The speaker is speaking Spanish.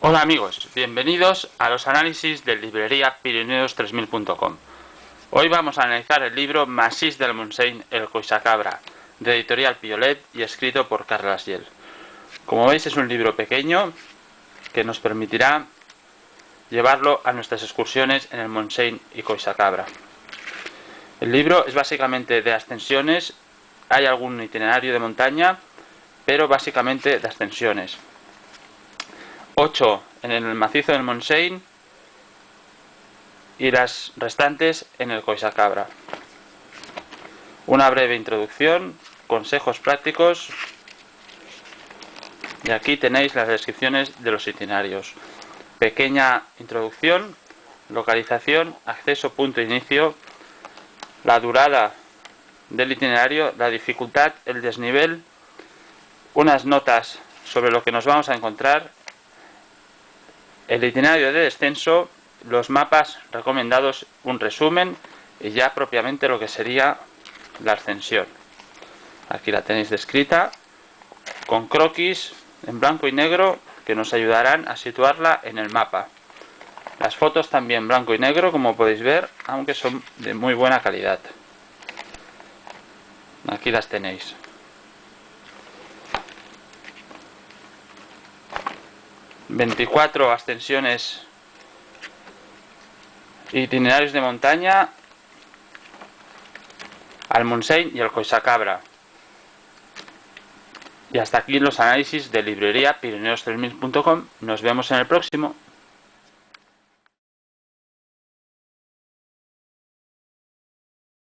Hola amigos, bienvenidos a los análisis de librería Pirineos3000.com. Hoy vamos a analizar el libro Massís del Montseny, el Collsacabra, de editorial Piolet y escrito por Carles Giel. Como veis, es un libro pequeño que nos permitirá llevarlo a nuestras excursiones en el Montseny y Collsacabra. El libro es básicamente de ascensiones, hay algún itinerario de montaña, pero básicamente de ascensiones. 8 en el macizo del Montseny y las restantes en el Collsacabra. Una breve introducción, consejos prácticos y aquí tenéis las descripciones de los itinerarios. Pequeña introducción, localización, acceso, punto de inicio, la durada del itinerario, la dificultad, el desnivel, unas notas sobre lo que nos vamos a encontrar, el itinerario de descenso, los mapas recomendados, un resumen y ya propiamente lo que sería la ascensión. Aquí la tenéis descrita con croquis en blanco y negro que nos ayudarán a situarla en el mapa. Las fotos también blanco y negro, como podéis ver, aunque son de muy buena calidad. Aquí las tenéis. ...24 ascensiones, itinerarios de montaña al Montseny y al Collsacabra. Y hasta aquí los análisis de librería Pirineos3000.com. Nos vemos en el próximo.